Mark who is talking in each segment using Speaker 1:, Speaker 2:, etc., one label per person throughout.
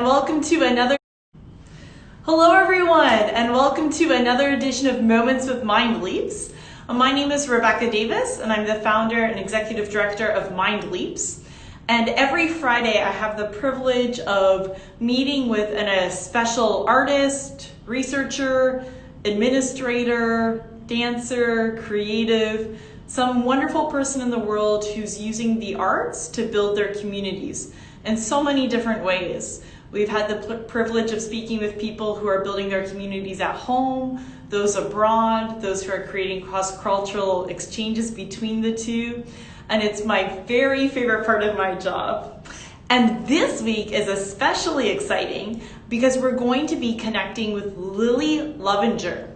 Speaker 1: and welcome to another Hello everyone, and welcome to another edition of Moments with MindLeaps. My name is Rebecca Davis, and I'm the founder and executive director of MindLeaps. And every Friday I have the privilege of meeting with a special artist, researcher, administrator, dancer, creative, some wonderful person in the world who's using the arts to build their communities in so many different ways. We've had the privilege of speaking with people who are building their communities at home, those abroad, those who are creating cross-cultural exchanges between the two. And it's my very favorite part of my job. And this week is especially exciting because we're going to be connecting with Lily Lovinger.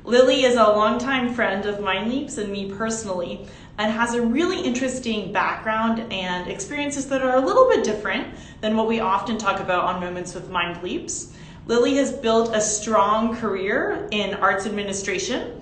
Speaker 1: Lily is a longtime friend of MindLeaps and me personally, and has a really interesting background and experiences that are a little bit different than what we often talk about on Moments with MindLeaps. Lily has built a strong career in arts administration.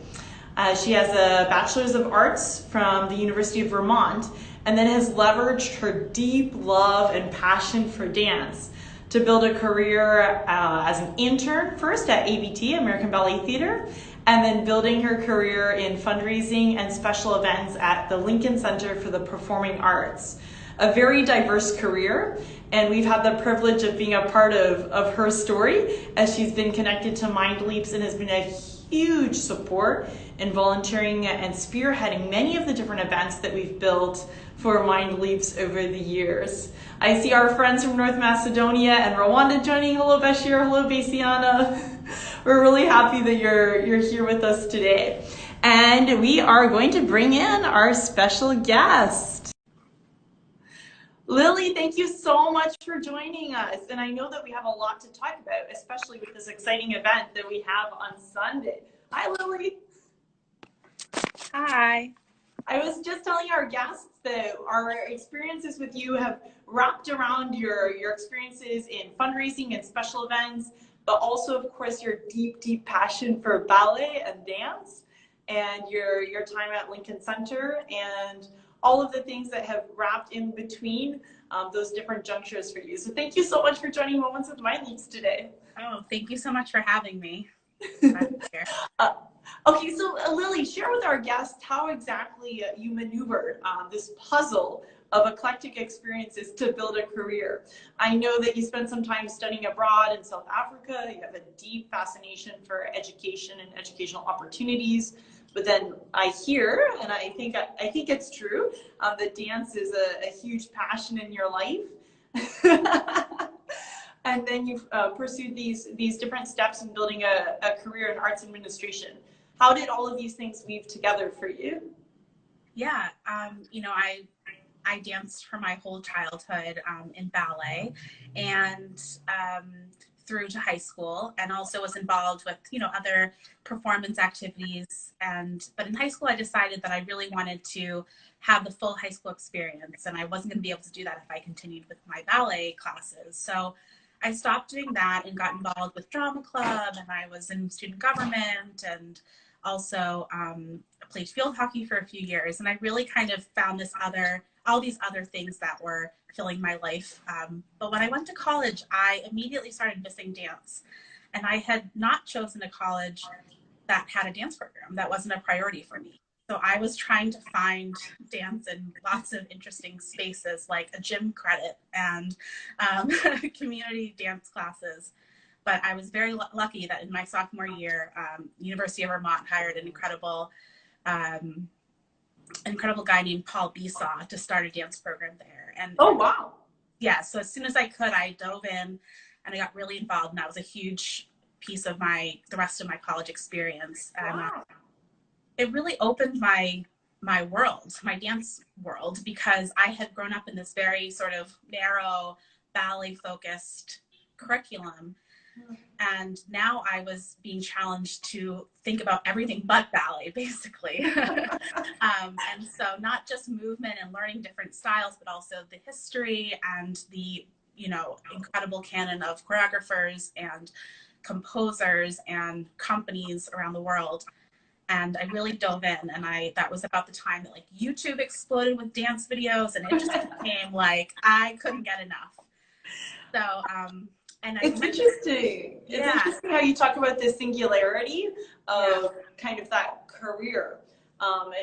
Speaker 1: She has a Bachelor's of Arts from the University of Vermont, and then has leveraged her deep love and passion for dance to build a career as an intern, first at ABT, American Ballet Theater, and then building her career in fundraising and special events at the Lincoln Center for the Performing Arts. A very diverse career, and we've had the privilege of being a part of her story as she's been connected to MindLeaps and has been a huge support in volunteering and spearheading many of the different events that we've built for MindLeaps over the years. I see our friends from North Macedonia and Rwanda joining. Hello Bashir, hello Basiana. We're really happy that you're here with us today. And we are going to bring in our special guest. Lily, thank you so much for joining us. And I know that we have a lot to talk about, especially with this exciting event that we have on Sunday. Hi, Lily.
Speaker 2: Hi.
Speaker 1: I was just telling our guests that our experiences with you have wrapped around your experiences in fundraising and special events, but also, of course, your deep, deep passion for ballet and dance, and your time at Lincoln Center, and all of the things that have wrapped in between those different junctures for you. So thank you so much for joining Moments with MindLeaps today.
Speaker 2: Oh, thank you so much for having me.
Speaker 1: Okay, so Lily, share with our guests how exactly you maneuvered this puzzle of eclectic experiences to build a career. I know that you spent some time studying abroad in South Africa. You have a deep fascination for education and educational opportunities. But then I hear, and I think it's true, that dance is a huge passion in your life. And then you've pursued these different steps in building a career in arts administration. How did all of these things weave together for you?
Speaker 2: Yeah, you know, I danced for my whole childhood in ballet and through to high school, and also was involved with, you know, other performance activities. But in high school, I decided that I really wanted to have the full high school experience, and I wasn't going to be able to do that if I continued with my ballet classes. So I stopped doing that and got involved with drama club, and I was in student government, and also played field hockey for a few years. And I really kind of found all these other things that were filling my life. But when I went to college, I immediately started missing dance. And I had not chosen a college that had a dance program. That wasn't a priority for me. So I was trying to find dance in lots of interesting spaces, like a gym credit and community dance classes. But I was very lucky that in my sophomore year, University of Vermont hired an incredible guy named Paul Besaw to start a dance program there. And
Speaker 1: oh, wow.
Speaker 2: Yeah, so as soon as I could, I dove in and I got really involved, and that was a huge piece of the rest of my college experience. And
Speaker 1: Wow.
Speaker 2: It really opened my world, my dance world, because I had grown up in this very sort of narrow ballet focused curriculum. And now I was being challenged to think about everything but ballet, basically. And so not just movement and learning different styles, but also the history and the, you know, incredible canon of choreographers and composers and companies around the world. And I really dove in, and that was about the time that like YouTube exploded with dance videos, and it just became like I couldn't get enough. So And I
Speaker 1: It's
Speaker 2: remember,
Speaker 1: interesting. It's
Speaker 2: yeah,
Speaker 1: interesting how you talk about the singularity
Speaker 2: yeah,
Speaker 1: of kind of that career,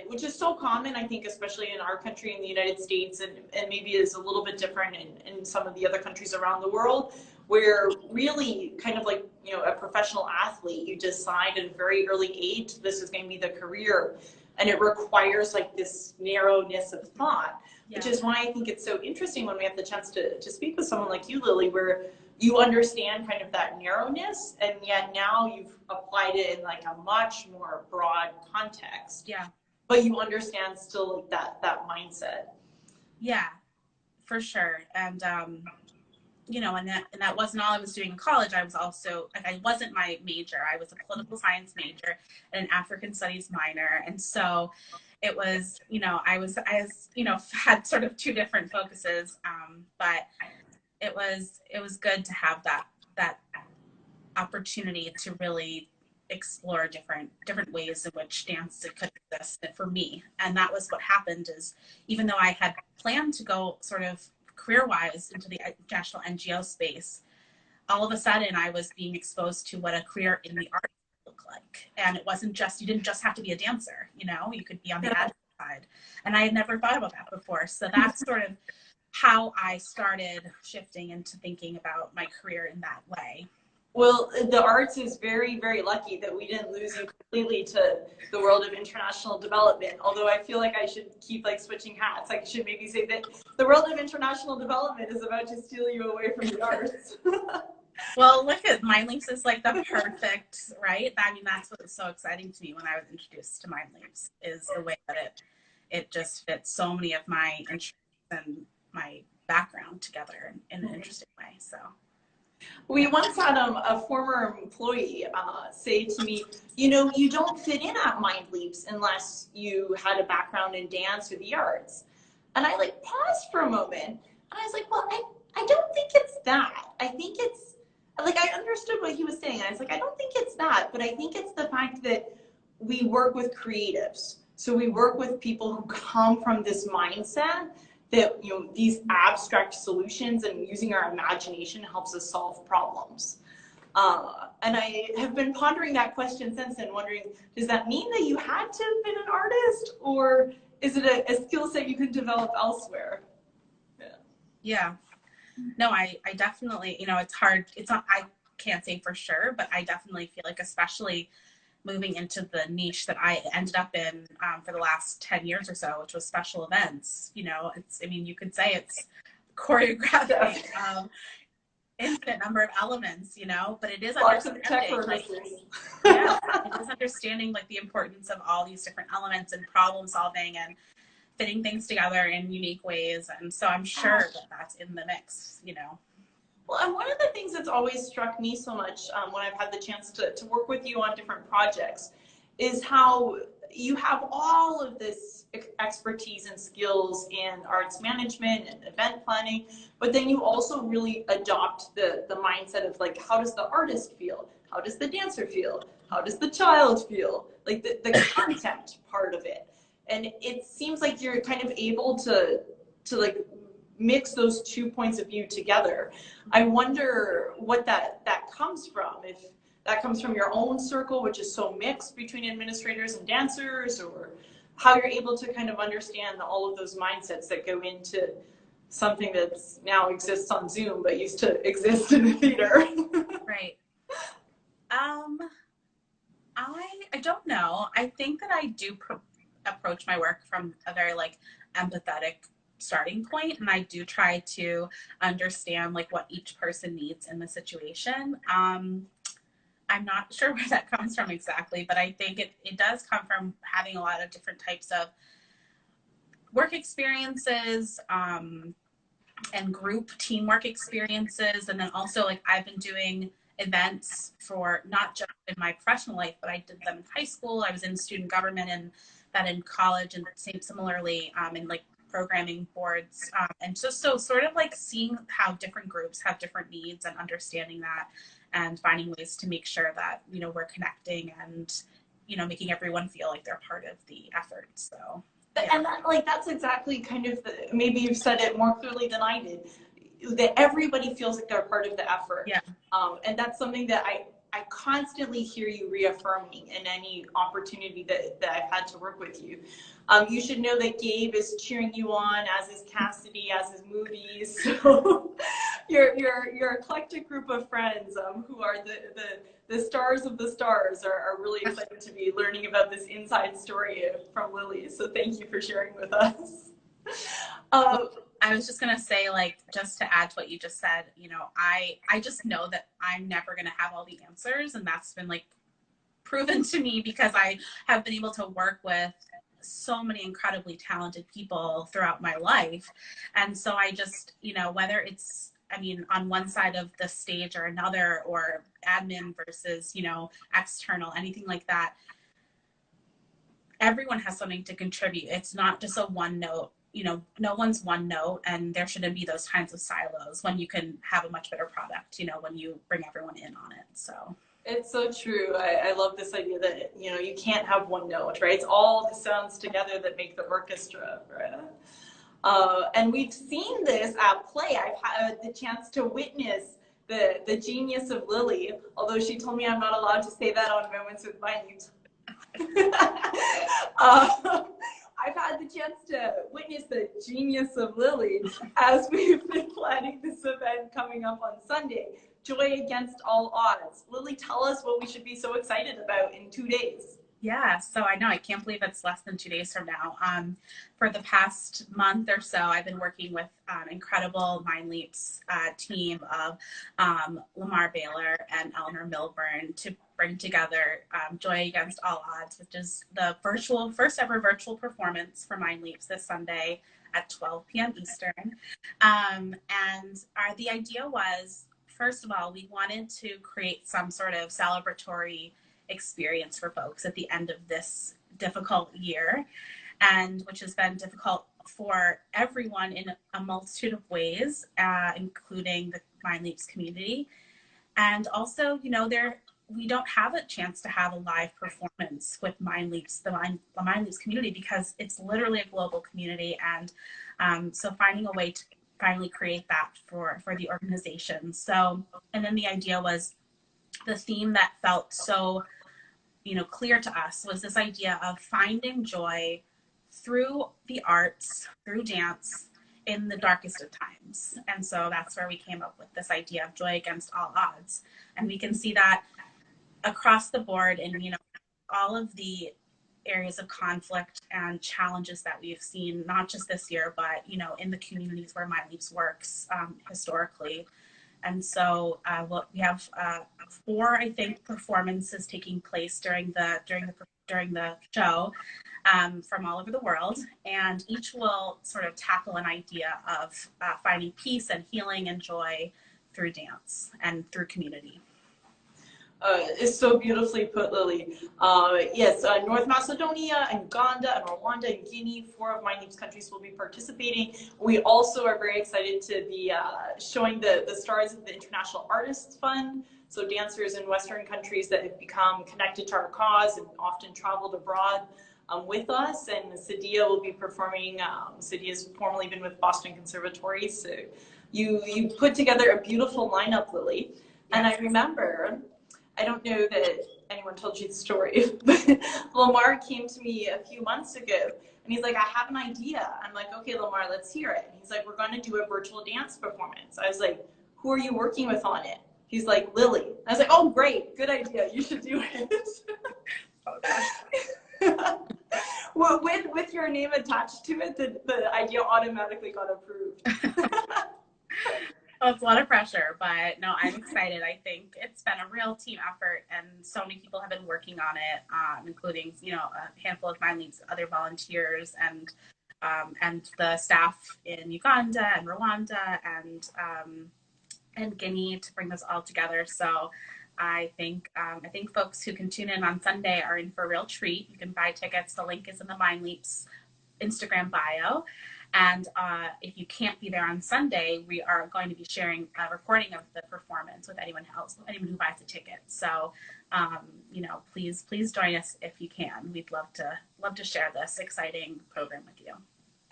Speaker 1: which is so common, I think, especially in our country in the United States, and maybe is a little bit different in some of the other countries around the world, where really kind of like, you know, a professional athlete, you decide at a very early age, this is going to be the career. And it requires like this narrowness of thought, which
Speaker 2: yeah,
Speaker 1: is why I think it's so interesting when we have the chance to speak with someone like you, Lily, where you understand kind of that narrowness, and yet now you've applied it in like a much more broad context,
Speaker 2: yeah,
Speaker 1: but you understand still like that mindset.
Speaker 2: yeah, for sure. And, you know, and that wasn't all I was doing in college. I was also like, I wasn't my major. I was a political science major and an African studies minor. And so it was, you know, you know, had sort of two different focuses. But it was good to have that opportunity to really explore different ways in which dance could exist for me. And that was what happened, is even though I had planned to go sort of career wise into the national NGO space, all of a sudden I was being exposed to what a career in the arts looked like. And it wasn't just, you didn't just have to be a dancer, you know, you could be on the
Speaker 1: Yeah.
Speaker 2: admin side. And I had never thought about that before. So that's sort of how I started shifting into thinking about my career in that way.
Speaker 1: Well, the arts is very, very lucky that we didn't lose you completely to the world of international development. Although I feel like I should keep like switching hats. I should maybe say that the world of international development is about to steal you away from the arts.
Speaker 2: Well, look at MindLeaps is like the perfect, right? I mean, that's what was so exciting to me when I was introduced to MindLeaps, is the way that it just fits so many of my interests and my background together in an interesting way. So
Speaker 1: We once had a former employee say to me, you know, you don't fit in at MindLeaps unless you had a background in dance or the arts. And I like paused for a moment and I was like, well, I don't think it's that. I think it's like, I understood what he was saying. And I was like, I don't think it's that, but I think it's the fact that we work with creatives. So we work with people who come from this mindset that, you know, these abstract solutions and using our imagination helps us solve problems. And I have been pondering that question since then, wondering, does that mean that you had to have been an artist, or is it a skill set you can develop elsewhere? Yeah.
Speaker 2: yeah, no, I definitely, you know, it's hard. It's not, I can't say for sure, but I definitely feel like, especially moving into the niche that I ended up in for the last 10 years or so, which was special events. You know, it's, I mean, you could say it's choreography, infinite number of elements, you know, but it is
Speaker 1: Lots of tech
Speaker 2: understanding, like,
Speaker 1: rehearsals.
Speaker 2: yeah, it is understanding like the importance of all these different elements and problem solving and fitting things together in unique ways. And so I'm sure that that's in the mix, you know.
Speaker 1: Well, and one of the things that's always struck me so much when I've had the chance to work with you on different projects is how you have all of this expertise and skills in arts management and event planning, but then you also really adopt the mindset of like, how does the artist feel? How does the dancer feel? How does the child feel? Like the content part of it. And it seems like you're kind of able to like mix those 2 points of view together. I wonder what that comes from. If that comes from your own circle, which is so mixed between administrators and dancers, or how you're able to kind of understand all of those mindsets that go into something that's now exists on Zoom but used to exist in a theater.
Speaker 2: Right. I don't know. I think that I do approach my work from a very like empathetic starting point, and I do try to understand like what each person needs in the situation. I'm not sure where that comes from exactly, but I think it does come from having a lot of different types of work experiences, and group teamwork experiences. And then also, like, I've been doing events for not just in my professional life, but I did them in high school. I was in student government and that in college, and similarly in like programming boards. And just so sort of like seeing how different groups have different needs and understanding that and finding ways to make sure that, you know, we're connecting and, you know, making everyone feel like they're part of the effort. So, yeah.
Speaker 1: And that, like, that's exactly kind of maybe you've said it more clearly than I did. that everybody feels like they're part of the effort.
Speaker 2: Yeah.
Speaker 1: And that's something that I constantly hear you reaffirming in any opportunity that I've had to work with you. You should know that Gabe is cheering you on, as is Cassidy, as is Movies. So your eclectic group of friends who are the stars of the stars are really excited to be learning about this inside story from Lily. So thank you for sharing with us.
Speaker 2: I was just going to say, like, just to add to what you just said, you know, I just know that I'm never going to have all the answers. And that's been like proven to me because I have been able to work with so many incredibly talented people throughout my life. And so I just, you know, whether it's, I mean, on one side of the stage or another, or admin versus, you know, external, anything like that, everyone has something to contribute. It's not just a one note, you know, no one's one note, and there shouldn't be those kinds of silos when you can have a much better product, you know, when you bring everyone in on it. So
Speaker 1: it's so true. I love this idea that, you know, you can't have one note, right? It's all the sounds together that make the orchestra, right? And we've seen this at play. I've had the chance to witness the genius of Lily, although she told me I'm not allowed to say that on Moments with MindLeaps. I've had the chance to witness the genius of Lily as we've been planning this event coming up on Sunday, Joy Against All Odds. Lily, tell us what we should be so excited about in 2 days.
Speaker 2: yeah, so I know, I can't believe it's less than 2 days from now. For the past month or so, I've been working with incredible MindLeaps team of Lamar Baylor and Eleanor Milburn to bring together Joy Against All Odds, which is the first ever virtual performance for MindLeaps this Sunday at 12 p.m. Eastern. And the idea was, first of all, we wanted to create some sort of celebratory experience for folks at the end of this difficult year, and which has been difficult for everyone in a multitude of ways, including the MindLeaps community. And also, you know, we don't have a chance to have a live performance with MindLeaps, the MindLeaps community, because it's literally a global community. And so finding a way to finally create that for the organization. So, and then the idea was, the theme that felt so, you know, clear to us was this idea of finding joy through the arts, through dance, in the darkest of times. And so that's where we came up with this idea of joy against all odds. And we can see that across the board in, you know, all of the areas of conflict and challenges that we've seen, not just this year, but, you know, in the communities where MindLeaps works historically. And so we have 4, I think, performances taking place during the show from all over the world, and each will sort of tackle an idea of finding peace and healing and joy through dance and through community.
Speaker 1: It's so beautifully put, Lily. Yes, North Macedonia, and Uganda, and Rwanda, and Guinea, 4 of MindLeaps countries will be participating. We also are very excited to be showing the stars of the International Artists Fund, so dancers in Western countries that have become connected to our cause and often traveled abroad with us. And Sadia will be performing. Sadia has formerly been with Boston Conservatory, so you put together a beautiful lineup, Lily. And I remember, I don't know that anyone told you the story, but Lamar came to me a few months ago and he's like, I have an idea. I'm like, okay, Lamar, let's hear it. And he's like, we're going to do a virtual dance performance. I was like, who are you working with on it? He's like, Lily. I was like, oh, great. Good idea. You should do it. Well, with your name attached to it, the idea automatically got approved.
Speaker 2: Well, it's a lot of pressure, but no, I'm excited. I think it's been a real team effort, and so many people have been working on it, including, you know, a handful of MindLeaps, other volunteers, and the staff in Uganda and Rwanda and Guinea to bring this all together. So I think folks who can tune in on Sunday are in for a real treat. You can buy tickets. The link is in the MindLeaps Instagram bio. And if you can't be there on Sunday, we are going to be sharing a recording of the performance with anyone who buys a ticket. So, you know, please join us if you can. We'd love to share this exciting program with you.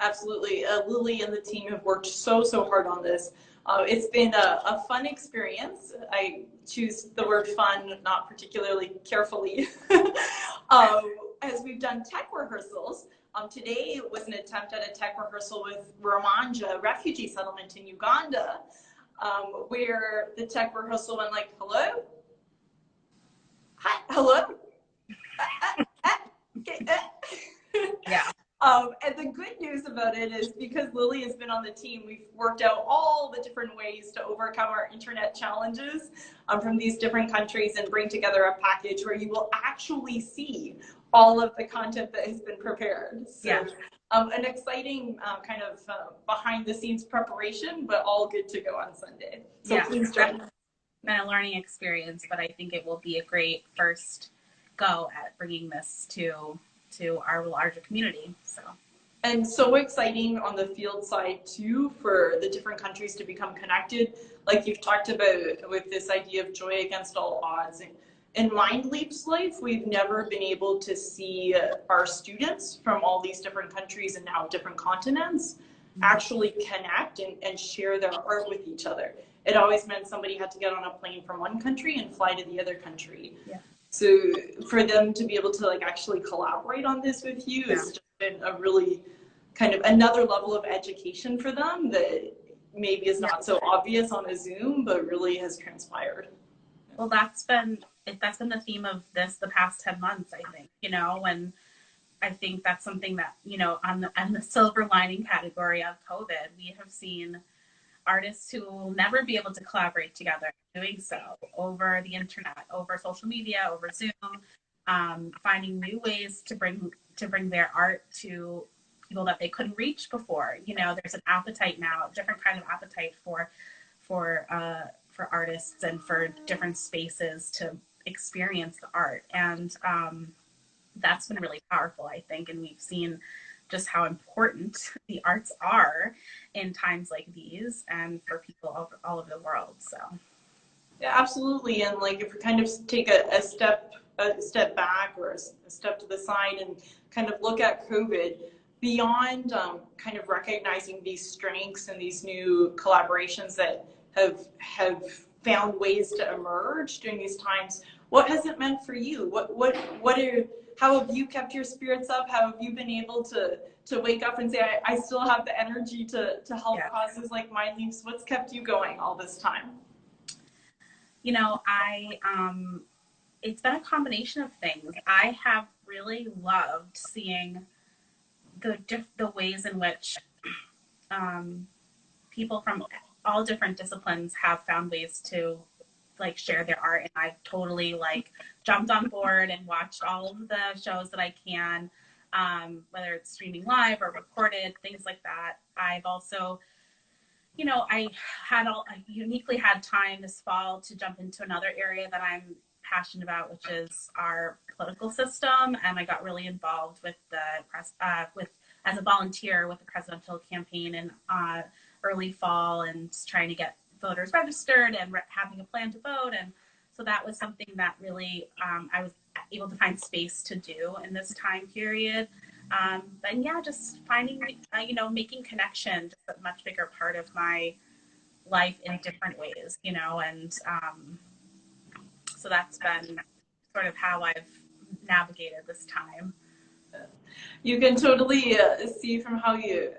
Speaker 1: Absolutely. Lily and the team have worked so hard on this. It's been a fun experience. I choose the word fun not particularly carefully. As we've done tech rehearsals, today was an attempt at a tech rehearsal with Romanja refugee settlement in Uganda, where the tech rehearsal went like, hello? Hi, hello? Okay.
Speaker 2: Yeah.
Speaker 1: And the good news about it is because Lily has been on the team, we've worked out all the different ways to overcome our internet challenges from these different countries and bring together a package where you will actually see all of the content that has been prepared. So
Speaker 2: Yeah.
Speaker 1: An exciting kind of behind the scenes preparation, but all good to go on Sunday. So
Speaker 2: yeah,
Speaker 1: please join us.
Speaker 2: Been a learning experience, but I think it will be a great first go at bringing this to our larger community.
Speaker 1: And so exciting on the field side too, for the different countries to become connected. Like you've talked about with this idea of joy against all odds. And in MindLeaps life, we've never been able to see our students from all these different countries and now different continents actually connect and share their art with each other. It always meant somebody had to get on a plane from one country and fly to the other country.
Speaker 2: Yeah.
Speaker 1: So for them to be able to like actually collaborate on this with you has just been a really kind of another level of education for them that maybe is not so obvious on a Zoom, but really has transpired.
Speaker 2: Well, that's been the theme of the past 10 months, I think, and I think that's something that, on the silver lining category of COVID, we have seen artists who will never be able to collaborate together doing so over the internet, over social media, over Zoom, finding new ways to bring their art to people that they couldn't reach before. There's an appetite now, a different kind of appetite for artists and for different spaces to experience the art. And that's been really powerful, I think. And we've seen just how important the arts are in times like these and for people all over the world. So
Speaker 1: yeah, absolutely. And like if we kind of take a step back or a step to the side and kind of look at COVID beyond kind of recognizing these strengths and these new collaborations that have found ways to emerge during these times, what has it meant for you? How have you kept your spirits up? How have you been able to wake up and say, I still have the energy to help causes like MindLeaps? What's kept you going all this time?
Speaker 2: It's been a combination of things. I have really loved seeing the ways in which people from all different disciplines have found ways to like share their art, and I've totally like jumped on board and watched all of the shows that I can, whether it's streaming live or recorded, things like that. I've also, I uniquely had time this fall to jump into another area that I'm passionate about, which is our political system, and I got really involved with as a volunteer with the presidential campaign in early fall and trying to get voters registered and having a plan to vote. And so that was something that really I was able to find space to do in this time period. And yeah, just finding, making connection just a much bigger part of my life in different ways, and so that's been sort of how I've navigated this time.
Speaker 1: You can totally see from how you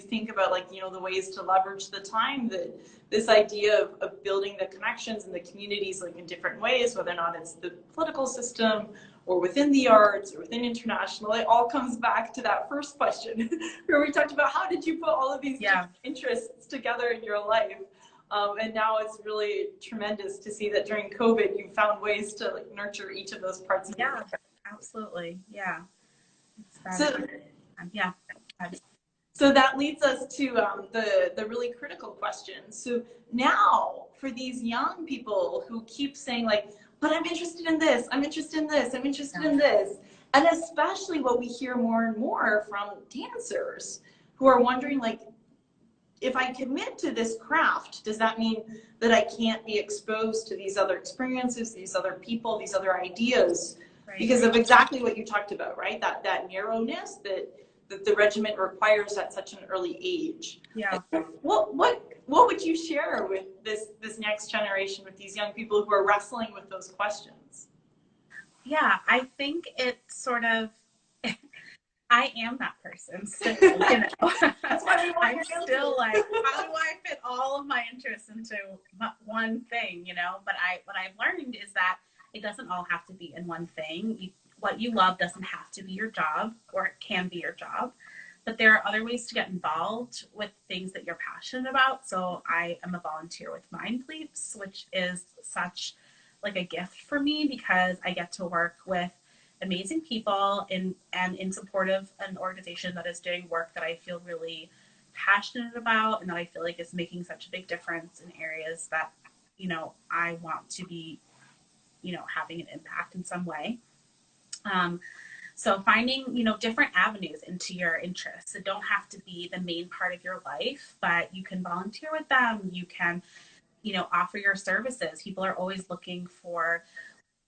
Speaker 1: think about like the ways to leverage the time, that this idea of building the connections and the communities like in different ways, whether or not it's the political system or within the arts or within international, it all comes back to that first question where we talked about how did you put all of these different interests together in your life. And now it's really tremendous to see that during COVID you found ways to like nurture each of those parts of your life.
Speaker 2: Absolutely. Yeah.
Speaker 1: So that leads us to the really critical question. So now for these young people who keep saying like, but I'm interested in this, I'm interested in this, I'm interested in this. And especially what we hear more and more from dancers who are wondering like, if I commit to this craft, does that mean that I can't be exposed to these other experiences, these other people, these other ideas? Because of exactly what you talked about, right? That narrowness that the regiment requires at such an early age.
Speaker 2: Yeah.
Speaker 1: What would you share with this next generation, with these young people who are wrestling with those questions?
Speaker 2: Yeah, I think it's sort of, I am that person still, you know.
Speaker 1: That's why we want
Speaker 2: I'm still like, how do I fit all of my interests into one thing, you know? But what I've learned is that it doesn't all have to be in one thing. What you love doesn't have to be your job, or it can be your job. But there are other ways to get involved with things that you're passionate about. So I am a volunteer with MindLeaps, which is such like a gift for me because I get to work with amazing people in support of an organization that is doing work that I feel really passionate about and that I feel like is making such a big difference in areas that, you know, I want to be, you know, having an impact in some way. So finding, you know, different avenues into your interests. It don't have to be the main part of your life, but you can volunteer with them. You can, you know, offer your services. People are always looking for,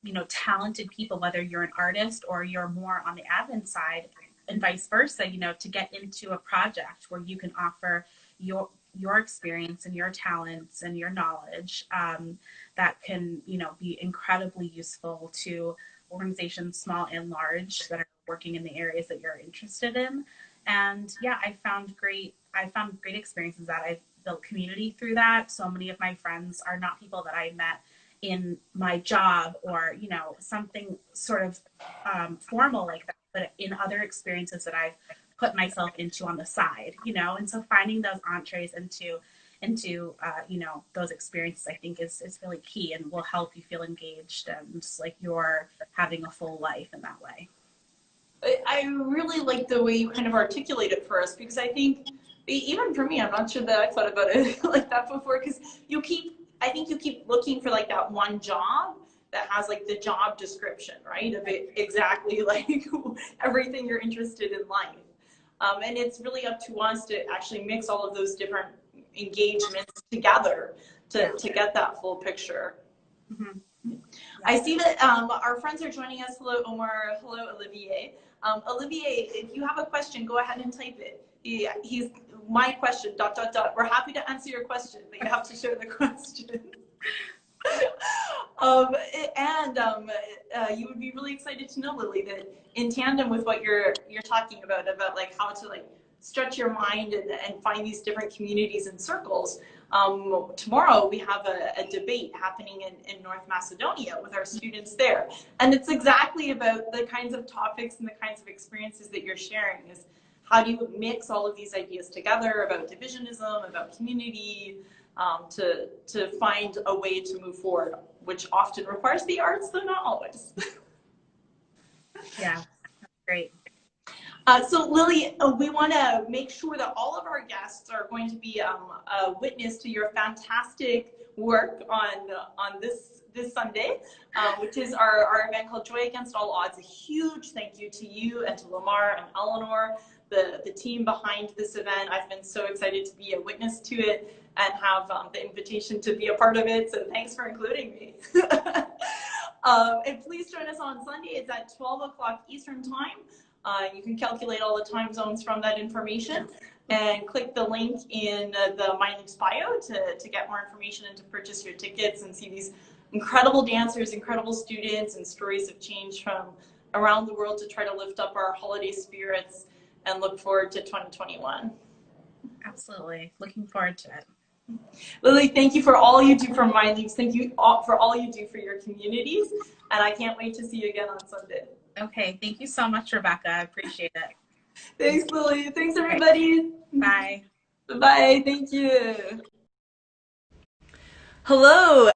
Speaker 2: you know, talented people, whether you're an artist or you're more on the admin side and vice versa, you know, to get into a project where you can offer your experience and your talents and your knowledge that can, you know, be incredibly useful to organizations, small and large, that are working in the areas that you're interested in. And yeah, I found great experiences that I've built community through that. So many of my friends are not people that I met in my job or, you know, something sort of formal like that, but in other experiences that I've put myself into on the side, you know. And so finding those entrees into you know, those experiences, I think is really key and will help you feel engaged and like you're having a full life in that way.
Speaker 1: I really like the way you kind of articulate it for us, because I think even for me, I'm not sure that I thought about it like that before, because I think you keep looking for like that one job that has like the job description, right? Of it exactly like everything you're interested in life. And it's really up to us to actually mix all of those different engagements together to get that full picture. Mm-hmm. I see that our friends are joining us. Hello, Omar. Hello, Olivier. Olivier, if you have a question, go ahead and type it. He's my question, ... We're happy to answer your question, but you have to share the question. You would be really excited to know, Lily, that in tandem with what you're talking about like how to like stretch your mind and find these different communities and circles. Tomorrow we have a debate happening in North Macedonia with our students there. And it's exactly about the kinds of topics and the kinds of experiences that you're sharing. Is how do you mix all of these ideas together about divisionism, about community, to find a way to move forward, which often requires the arts, though not always.
Speaker 2: Yeah, that's great.
Speaker 1: So Lily, we want to make sure that all of our guests are going to be a witness to your fantastic work on this Sunday, which is our event called Joy Against All Odds. A huge thank you to you and to Lamar and Eleanor, the team behind this event. I've been so excited to be a witness to it and have the invitation to be a part of it. So thanks for including me. And please join us on Sunday. It's at 12 o'clock Eastern time. You can calculate all the time zones from that information and click the link in the MindLeaps bio to get more information and to purchase your tickets and see these incredible dancers, incredible students, and stories of change from around the world to try to lift up our holiday spirits and look forward to 2021.
Speaker 2: Absolutely. Looking forward to it.
Speaker 1: Lily, thank you for all you do for MindLeaps. Thank you for all you do for your communities. And I can't wait to see you again on Sunday.
Speaker 2: Okay. Thank you so much, Rebecca. I appreciate it.
Speaker 1: Thanks, Lily. Thanks, everybody.
Speaker 2: Bye.
Speaker 1: Bye. Thank you. Hello.